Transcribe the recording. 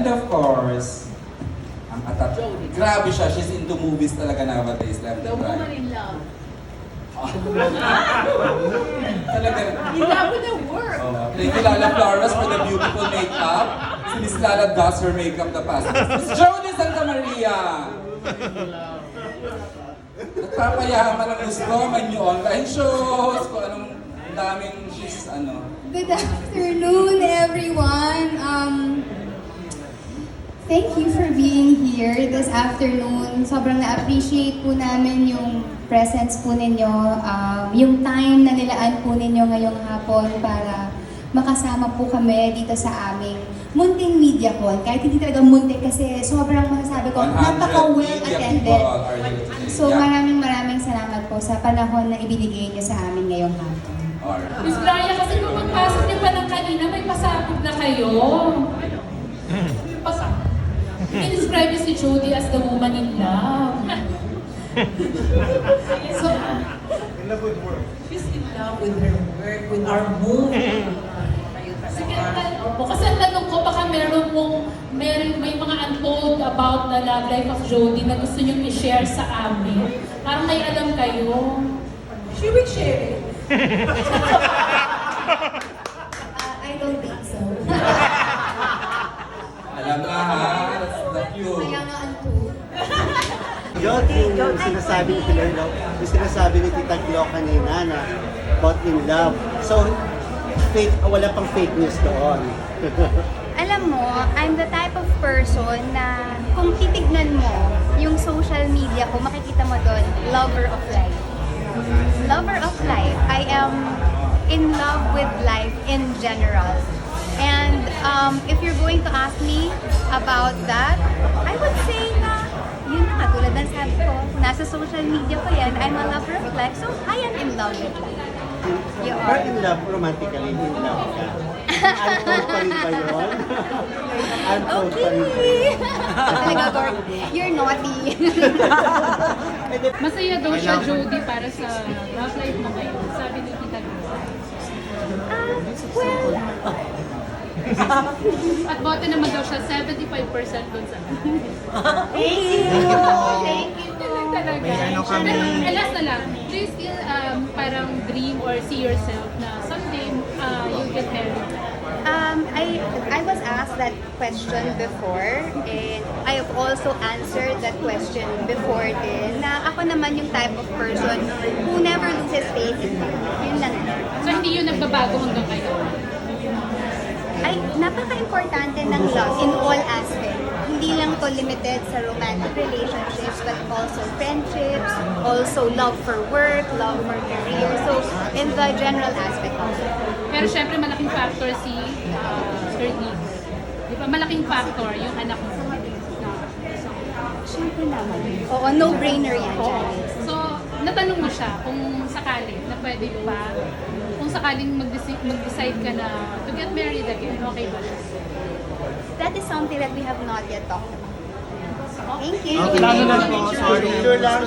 And of course, ang atat. Grabe siya, she's into movies talaga nowadays. Left The and woman right. in love. Talaga. In love with the work. Thank you, Lala Flores, for the beautiful makeup. Si Miss Lala does her makeup the past. Miss Jody Santa Maria. Nagpapayaman ang gusto, may new online shows, kung anong daming she's Good afternoon, everyone. Thank you for being here this afternoon. Sobrang na-appreciate po namin yung presence po ninyo, yung time na nilaan po ninyo ngayong hapon para makasama po kami dito sa aming munting media call. Kahit hindi talaga munting kasi sobrang masasabi ko, 100 napaka-well media attended. people are here today. So Yeah. maraming salamat po sa panahon na ibinigay niyo sa amin ngayong hapon. Alright. Miss Brian, kasi kung magpasok niyo pa ng kanina, may pasabog na kayo. Yung pasabog. I-describe niyo si Jody as the woman in love. So, she's in love with her work, with our movie. Sige, kasi ang tanong ko, baka may mga untold about the love life of Jody na gusto niyong i-share sa amin. Parang may alam kayo. She will share it. I don't think so. Alam na ha, that's the cue. Kaya nga anto. Yung sinasabi ni yung sinasabi ni Tita Glo kanina na about in love. So, wala pang fake news doon. Alam mo, I'm the type of person na kung titignan mo yung social media ko, makikita mo doon, lover of life. Lover of life. I am in love with life in general. And if you're going to ask me about that, I would say na, yun na, tulad ng sabi ko, nasa social media ko yan, I'm a lover of life, so I am in love with life. You Or are. in love, romantically in love ka. Untold pa rin ba yun? Untold pa rin ba Okay! yun? Talaga, Gord, you're naughty. Masaya daw siya, Jody, para sa love life mo ngayon. Sabi ni Tita Glo. Well, At bote naman daw siya, 75% dun sa lahat. thank you! Thank you! Talaga. Pero alas na lang, do you still parang dream or see yourself na someday you'll get married? I was asked that question before, and I have also answered that question before din, na ako naman yung type of person who never loses faith in love. Yun lang. So hindi yun nagbabago hanggang ngayon? Ay, napaka-importante ng love in all aspects. Hindi lang to limited sa romantic relationships, but also friendships, also love for work, love for career. So, in the general aspect of it. Pero syempre malaking factor si Sir Nick. Di ba malaking factor yung anak mo? Siyempre naman. Oo, no-brainer yan, Janice. So, natanong mo siya kung sakali na pwede pa, kung sakaling mag-decide ka na to get married again, okay ba siya? That is something that we have not yet talked about. Thank you. Lalo na po, sorry. Sure lang.